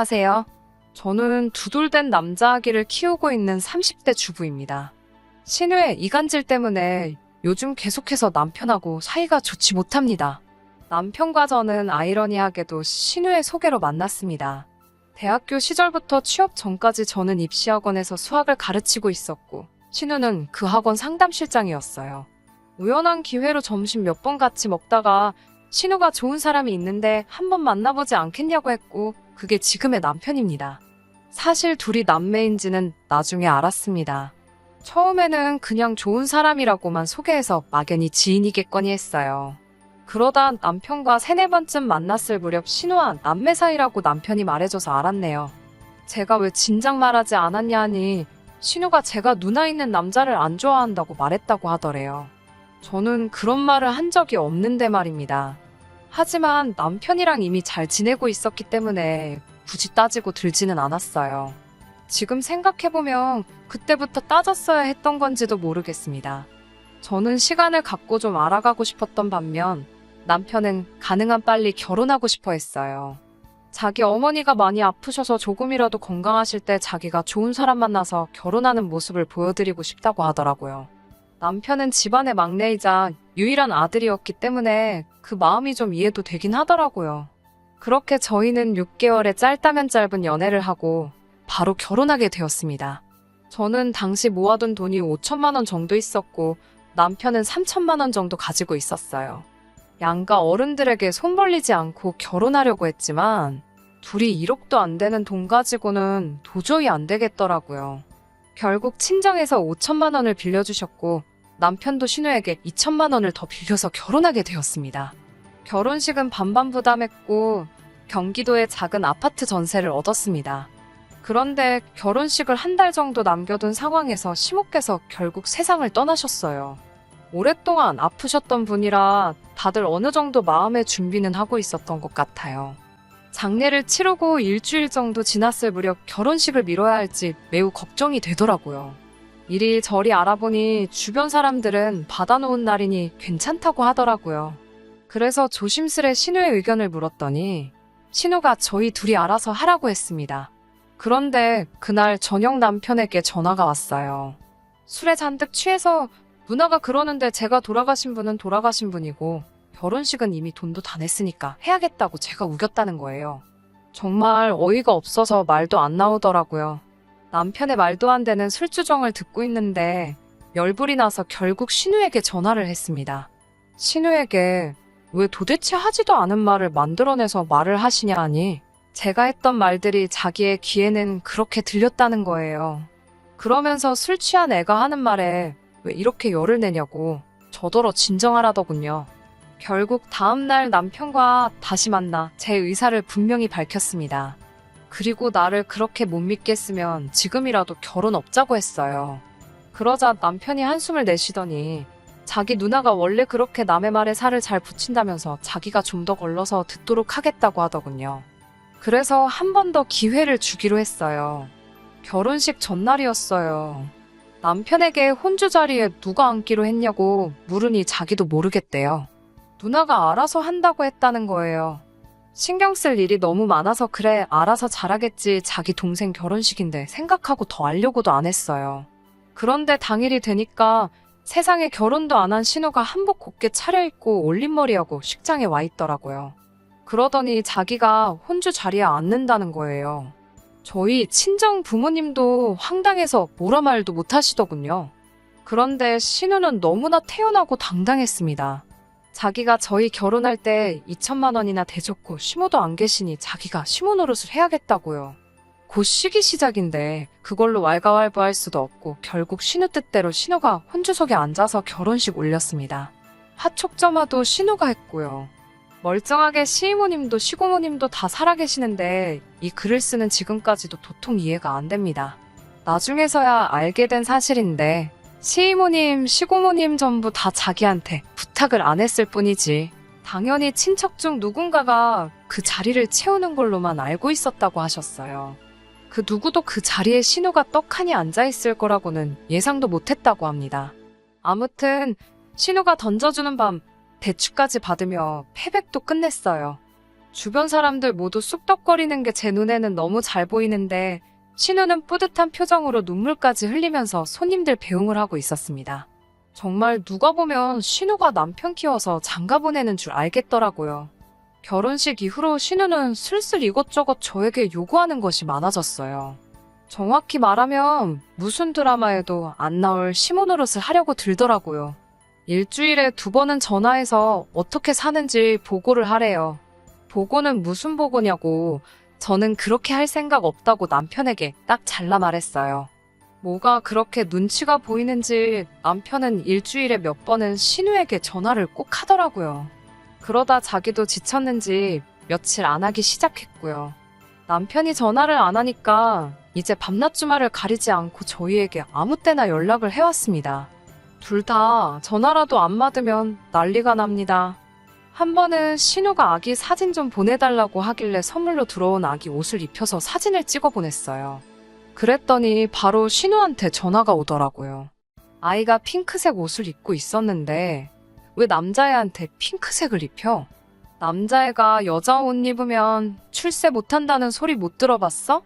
안녕하세요. 저는 두돌된 남자 아기를 키우고 있는 30대 주부입니다. 신우의 이간질 때문에 요즘 계속해서 남편하고 사이가 좋지 못합니다. 남편과 저는 아이러니하게도 신우의 소개로 만났습니다. 대학교 시절부터 취업 전까지 저는 입시학원에서 수학을 가르치고 있었고, 신우는 그 학원 상담실장이었어요. 우연한 기회로 점심 몇 번 같이 먹다가 신우가 좋은 사람이 있는데 한번 만나보지 않겠냐고 했고, 그게 지금의 남편입니다. 사실 둘이 남매인지는 나중에 알았습니다. 처음에는 그냥 좋은 사람이라고만 소개해서 막연히 지인이겠거니 했어요. 그러다 남편과 3-4번쯤 만났을 무렵 신우와 남매 사이라고 남편이 말해줘서 알았네요. 제가 왜 진작 말하지 않았냐 하니 신우가 제가 누나 있는 남자를 안 좋아한다고 말했다고 하더래요. 저는 그런 말을 한 적이 없는데 말입니다. 하지만 남편이랑 이미 잘 지내고 있었기 때문에 굳이 따지고 들지는 않았어요. 지금 생각해보면 그때부터 따졌어야 했던 건지도 모르겠습니다. 저는 시간을 갖고 좀 알아가고 싶었던 반면 남편은 가능한 빨리 결혼하고 싶어 했어요. 자기 어머니가 많이 아프셔서 조금이라도 건강하실 때 자기가 좋은 사람 만나서 결혼하는 모습을 보여드리고 싶다고 하더라고요. 남편은 집안의 막내이자 유일한 아들이었기 때문에 그 마음이 좀 이해도 되긴 하더라고요. 그렇게 저희는 6개월의 짧다면 짧은 연애를 하고 바로 결혼하게 되었습니다. 저는 당시 모아둔 돈이 5천만 원 정도 있었고 남편은 3천만 원 정도 가지고 있었어요. 양가 어른들에게 손 벌리지 않고 결혼하려고 했지만 둘이 1억도 안 되는 돈 가지고는 도저히 안 되겠더라고요. 결국 친정에서 5천만 원을 빌려주셨고 남편도 신우에게 2천만 원을 더 빌려서 결혼하게 되었습니다. 결혼식은 반반 부담했고 경기도에 작은 아파트 전세를 얻었습니다. 그런데 결혼식을 1달 정도 남겨둔 상황에서 시모께서 결국 세상을 떠나셨어요. 오랫동안 아프셨던 분이라 다들 어느 정도 마음의 준비는 하고 있었던 것 같아요. 장례를 치르고 일주일 정도 지났을 무렵 결혼식을 미뤄야 할지 매우 걱정이 되더라고요. 이리저리 알아보니 주변 사람들은 받아놓은 날이니 괜찮다고 하더라고요. 그래서 조심스레 신우의 의견을 물었더니 신우가 저희 둘이 알아서 하라고 했습니다. 그런데 그날 저녁 남편에게 전화가 왔어요. 술에 잔뜩 취해서 누나가 그러는데 제가 돌아가신 분은 돌아가신 분이고 결혼식은 이미 돈도 다 냈으니까 해야겠다고 제가 우겼다는 거예요. 정말 어이가 없어서 말도 안 나오더라고요. 남편의 말도 안 되는 술주정을 듣고 있는데 열불이 나서 결국 신우에게 전화를 했습니다. 신우에게 왜 도대체 하지도 않은 말을 만들어내서 말을 하시냐 하니 제가 했던 말들이 자기의 귀에는 그렇게 들렸다는 거예요. 그러면서 술 취한 애가 하는 말에 왜 이렇게 열을 내냐고 저더러 진정하라더군요. 결국 다음날 남편과 다시 만나 제 의사를 분명히 밝혔습니다. 그리고 나를 그렇게 못 믿겠으면 지금이라도 결혼 없자고 했어요. 그러자 남편이 한숨을 내쉬더니 자기 누나가 원래 그렇게 남의 말에 살을 잘 붙인다면서 자기가 좀 더 걸러서 듣도록 하겠다고 하더군요. 그래서 한 번 더 기회를 주기로 했어요. 결혼식 전날이었어요. 남편에게 혼주 자리에 누가 앉기로 했냐고 물으니 자기도 모르겠대요. 누나가 알아서 한다고 했다는 거예요. 신경 쓸 일이 너무 많아서 그래 알아서 잘하겠지 자기 동생 결혼식인데 생각하고 더 알려고도 안 했어요. 그런데 당일이 되니까 세상에 결혼도 안 한 신우가 한복 곱게 차려입고 올림머리하고 식장에 와 있더라고요. 그러더니 자기가 혼주 자리에 앉는다는 거예요. 저희 친정 부모님도 황당해서 뭐라 말도 못 하시더군요. 그런데 신우는 너무나 태연하고 당당했습니다. 자기가 저희 결혼할 때 2천만 원이나 대줬고 시모도 안 계시니 자기가 시모 노릇을 해야겠다고요. 곧 시기 시작인데 그걸로 왈가왈부할 수도 없고 결국 신우 뜻대로 신우가 혼주석에 앉아서 결혼식 올렸습니다. 화촉점화도 신우가 했고요. 멀쩡하게 시이모님도 시고모님도 다 살아계시는데 이 글을 쓰는 지금까지도 도통 이해가 안 됩니다. 나중에서야 알게 된 사실인데 시이모님, 시고모님 전부 다 자기한테 부탁을 안 했을 뿐이지 당연히 친척 중 누군가가 그 자리를 채우는 걸로만 알고 있었다고 하셨어요. 그 누구도 그 자리에 신우가 떡하니 앉아있을 거라고는 예상도 못했다고 합니다. 아무튼 신우가 던져주는 밤 대추까지 받으며 패백도 끝냈어요. 주변 사람들 모두 쑥덕거리는 게 제 눈에는 너무 잘 보이는데 신우는 뿌듯한 표정으로 눈물까지 흘리면서 손님들 배웅을 하고 있었습니다. 정말 누가 보면 신우가 남편 키워서 장가 보내는 줄 알겠더라고요. 결혼식 이후로 신우는 슬슬 이것저것 저에게 요구하는 것이 많아졌어요. 정확히 말하면 무슨 드라마에도 안 나올 시모 노릇을 하려고 들더라고요. 일주일에 2번은 전화해서 어떻게 사는지 보고를 하래요. 보고는 무슨 보고냐고 저는 그렇게 할 생각 없다고 남편에게 딱 잘라 말했어요. 뭐가 그렇게 눈치가 보이는지 남편은 일주일에 몇 번은 신우에게 전화를 꼭 하더라고요. 그러다 자기도 지쳤는지 며칠 안 하기 시작했고요. 남편이 전화를 안 하니까 이제 밤낮 주말을 가리지 않고 저희에게 아무 때나 연락을 해왔습니다. 둘 다 전화라도 안 받으면 난리가 납니다. 한 번은 신우가 아기 사진 좀 보내달라고 하길래 선물로 들어온 아기 옷을 입혀서 사진을 찍어 보냈어요. 그랬더니 바로 신우한테 전화가 오더라고요. 아이가 핑크색 옷을 입고 있었는데 왜 남자애한테 핑크색을 입혀? 남자애가 여자 옷 입으면 출세 못한다는 소리 못 들어봤어?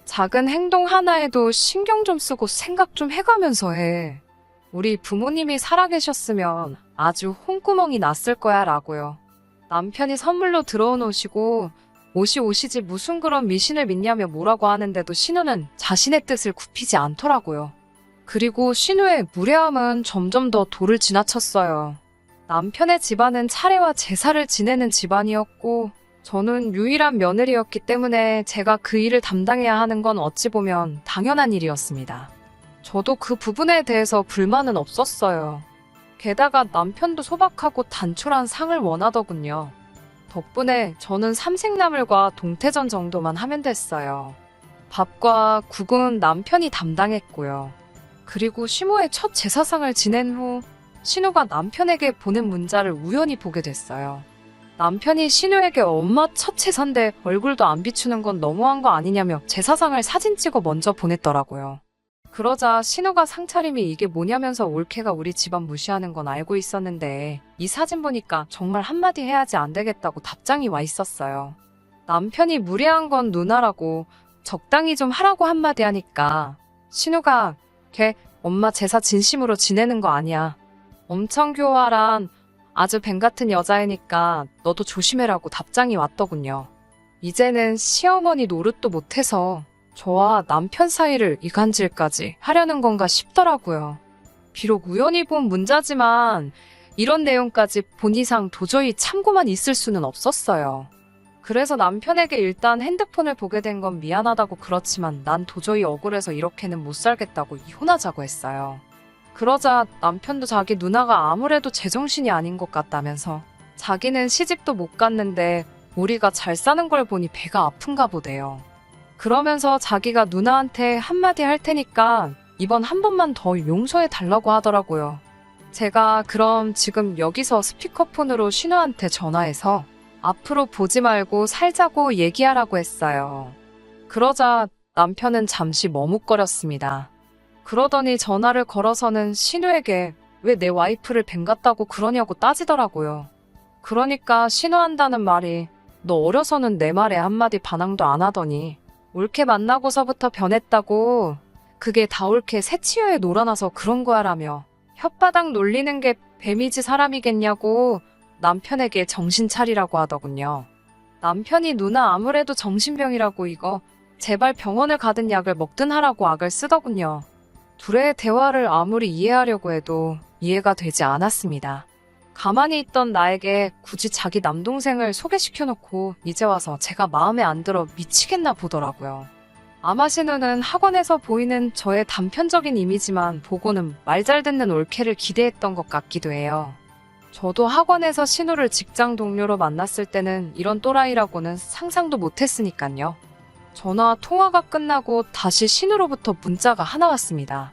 작은 행동 하나에도 신경 좀 쓰고 생각 좀 해가면서 해. 우리 부모님이 살아계셨으면 아주 홍구멍이 났을 거야 라고요. 남편이 선물로 들어온 옷이고 옷이지 무슨 그런 미신을 믿냐며 뭐라고 하는데도 신우는 자신의 뜻을 굽히지 않더라고요. 그리고 신우의 무례함은 점점 더 도를 지나쳤어요. 남편의 집안은 차례와 제사를 지내는 집안이었고 저는 유일한 며느리였기 때문에 제가 그 일을 담당해야 하는 건 어찌 보면 당연한 일이었습니다. 저도 그 부분에 대해서 불만은 없었어요. 게다가 남편도 소박하고 단촐한 상을 원하더군요. 덕분에 저는 삼색나물과 동태전 정도만 하면 됐어요. 밥과 국은 남편이 담당했고요. 그리고 시모의 첫 제사상을 지낸 후 신우가 남편에게 보낸 문자를 우연히 보게 됐어요. 남편이 신우에게 엄마 첫 제사인데 얼굴도 안 비추는 건 너무한 거 아니냐며 제사상을 사진 찍어 먼저 보냈더라고요. 그러자 신우가 상차림이 이게 뭐냐면서 올케가 우리 집안 무시하는 건 알고 있었는데 이 사진 보니까 정말 한마디 해야지 안 되겠다고 답장이 와 있었어요. 남편이 무례한 건 누나라고 적당히 좀 하라고 한마디 하니까 신우가 걔 엄마 제사 진심으로 지내는 거 아니야. 엄청 교활한 아주 뱀 같은 여자애니까 너도 조심해라고 답장이 왔더군요. 이제는 시어머니 노릇도 못해서 저와 남편 사이를 이간질까지 하려는 건가 싶더라고요. 비록 우연히 본 문자지만 이런 내용까지 본 이상 도저히 참고만 있을 수는 없었어요. 그래서 남편에게 일단 핸드폰을 보게 된 건 미안하다고 그렇지만 난 도저히 억울해서 이렇게는 못 살겠다고 이혼하자고 했어요. 그러자 남편도 자기 누나가 아무래도 제정신이 아닌 것 같다면서 자기는 시집도 못 갔는데 우리가 잘 사는 걸 보니 배가 아픈가 보대요. 그러면서 자기가 누나한테 한마디 할 테니까 이번 한 번만 더 용서해 달라고 하더라고요. 제가 그럼 지금 여기서 스피커폰으로 신우한테 전화해서 앞으로 보지 말고 살자고 얘기하라고 했어요. 그러자 남편은 잠시 머뭇거렸습니다. 그러더니 전화를 걸어서는 신우에게 왜 내 와이프를 뱀 같다고 그러냐고 따지더라고요. 그러니까 신우한다는 말이 너 어려서는 내 말에 한마디 반항도 안 하더니 올케 만나고서부터 변했다고 그게 다 올케 새치여에 놀아나서 그런 거야라며 혓바닥 놀리는 게 뱀이지 사람이겠냐고 남편에게 정신 차리라고 하더군요. 남편이 누나 아무래도 정신병이라고 이거 제발 병원을 가든 약을 먹든 하라고 악을 쓰더군요. 둘의 대화를 아무리 이해하려고 해도 이해가 되지 않았습니다. 가만히 있던 나에게 굳이 자기 남동생을 소개시켜놓고 이제 와서 제가 마음에 안 들어 미치겠나 보더라고요. 아마 신우는 학원에서 보이는 저의 단편적인 이미지만 보고는 말 잘 듣는 올케를 기대했던 것 같기도 해요. 저도 학원에서 신우를 직장 동료로 만났을 때는 이런 또라이라고는 상상도 못했으니까요. 전화 통화가 끝나고 다시 신우로부터 문자가 하나 왔습니다.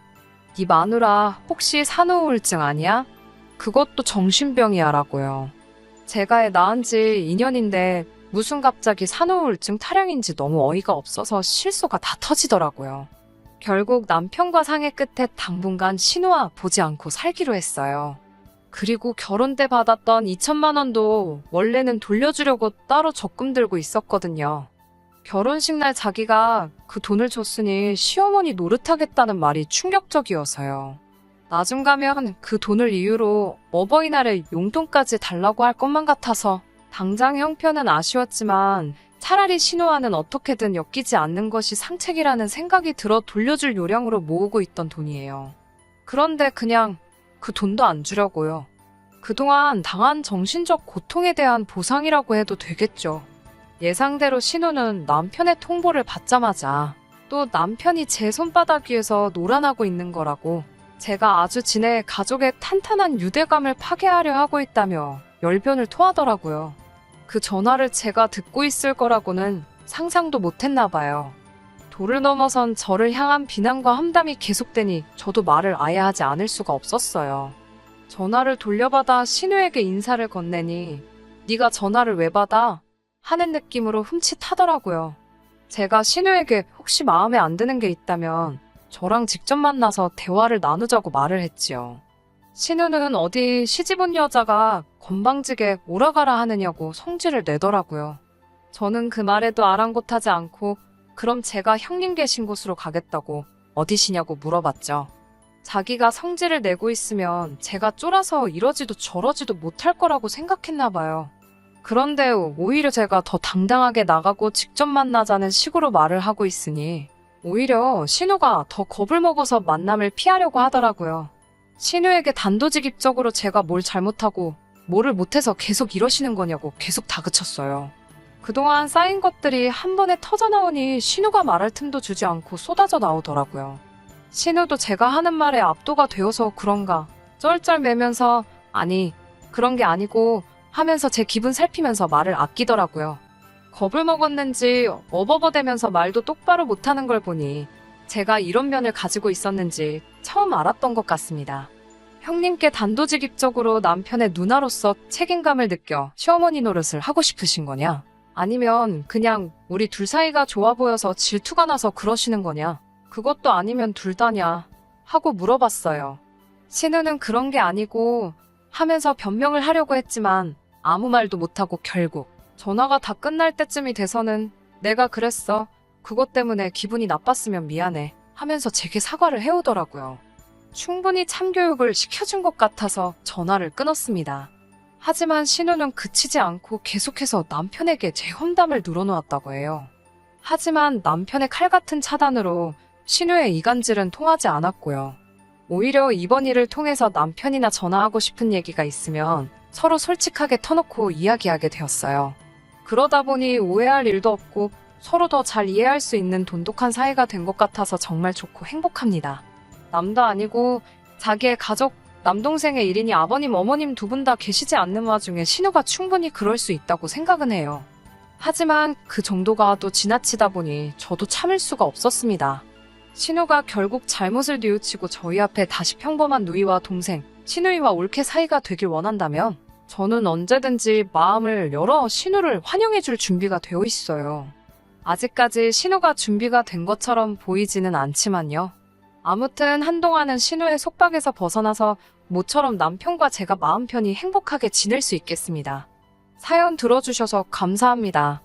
네 마누라 혹시 산후우울증 아니야? 그것도 정신병이야 라고요. 제가 애 낳은 지 2년인데 무슨 갑자기 산후우울증 타령인지 너무 어이가 없어서 실소가 다 터지더라고요. 결국 남편과 상의 끝에 당분간 신우와 보지 않고 살기로 했어요. 그리고 결혼 때 받았던 2천만 원도 원래는 돌려주려고 따로 적금 들고 있었거든요. 결혼식 날 자기가 그 돈을 줬으니 시어머니 노릇하겠다는 말이 충격적이어서요. 나중 가면 그 돈을 이유로 어버이날에 용돈까지 달라고 할 것만 같아서 당장 형편은 아쉬웠지만 차라리 신우와는 어떻게든 엮이지 않는 것이 상책이라는 생각이 들어 돌려줄 요량으로 모으고 있던 돈이에요. 그런데 그냥 그 돈도 안 주려고요. 그동안 당한 정신적 고통에 대한 보상이라고 해도 되겠죠. 예상대로 신우는 남편의 통보를 받자마자 또 남편이 제 손바닥 위에서 놀아나고 있는 거라고 제가 아주 지네 가족의 탄탄한 유대감을 파괴하려 하고 있다며 열변을 토하더라고요. 그 전화를 제가 듣고 있을 거라고는 상상도 못했나 봐요. 도를 넘어선 저를 향한 비난과 험담이 계속되니 저도 말을 아예 하지 않을 수가 없었어요. 전화를 돌려받아 신우에게 인사를 건네니 네가 전화를 왜 받아? 하는 느낌으로 흠칫하더라고요. 제가 신우에게 혹시 마음에 안 드는 게 있다면 저랑 직접 만나서 대화를 나누자고 말을 했지요. 신우는 어디 시집 온 여자가 건방지게 오라가라 하느냐고 성질을 내더라고요. 저는 그 말에도 아랑곳하지 않고 그럼 제가 형님 계신 곳으로 가겠다고 어디시냐고 물어봤죠. 자기가 성질을 내고 있으면 제가 쫄아서 이러지도 저러지도 못할 거라고 생각했나 봐요. 그런데 오히려 제가 더 당당하게 나가고 직접 만나자는 식으로 말을 하고 있으니 오히려 신우가 더 겁을 먹어서 만남을 피하려고 하더라고요. 신우에게 단도직입적으로 제가 뭘 잘못하고 뭐를 못해서 계속 이러시는 거냐고 계속 다그쳤어요. 그동안 쌓인 것들이 한 번에 터져나오니 신우가 말할 틈도 주지 않고 쏟아져 나오더라고요. 신우도 제가 하는 말에 압도가 되어서 그런가 쩔쩔매면서 아니 그런 게 아니고 하면서 제 기분 살피면서 말을 아끼더라고요. 겁을 먹었는지 어버버대면서 말도 똑바로 못하는 걸 보니 제가 이런 면을 가지고 있었는지 처음 알았던 것 같습니다. 형님께 단도직입적으로 남편의 누나로서 책임감을 느껴 시어머니 노릇을 하고 싶으신 거냐? 아니면 그냥 우리 둘 사이가 좋아 보여서 질투가 나서 그러시는 거냐? 그것도 아니면 둘 다냐? 하고 물어봤어요. 신우는 그런 게 아니고 하면서 변명을 하려고 했지만 아무 말도 못하고 결국 전화가 다 끝날 때쯤이 돼서는 내가 그랬어. 그것 때문에 기분이 나빴으면 미안해. 하면서 제게 사과를 해오더라고요. 충분히 참교육을 시켜준 것 같아서 전화를 끊었습니다. 하지만 신우는 그치지 않고 계속해서 남편에게 제 험담을 늘어놓았다고 해요. 하지만 남편의 칼 같은 차단으로 신우의 이간질은 통하지 않았고요. 오히려 이번 일을 통해서 남편이나 전화하고 싶은 얘기가 있으면 서로 솔직하게 터놓고 이야기하게 되었어요. 그러다 보니 오해할 일도 없고 서로 더 잘 이해할 수 있는 돈독한 사이가 된 것 같아서 정말 좋고 행복합니다. 남도 아니고 자기의 가족, 남동생의 일이니 아버님, 어머님 두 분 다 계시지 않는 와중에 신우가 충분히 그럴 수 있다고 생각은 해요. 하지만 그 정도가 또 지나치다 보니 저도 참을 수가 없었습니다. 신우가 결국 잘못을 뉘우치고 저희 앞에 다시 평범한 누이와 동생, 시누이와 올케 사이가 되길 원한다면 저는 언제든지 마음을 열어 신우를 환영해줄 준비가 되어 있어요. 아직까지 신우가 준비가 된 것처럼 보이지는 않지만요. 아무튼 한동안은 신우의 속박에서 벗어나서 모처럼 남편과 제가 마음 편히 행복하게 지낼 수 있겠습니다. 사연 들어주셔서 감사합니다.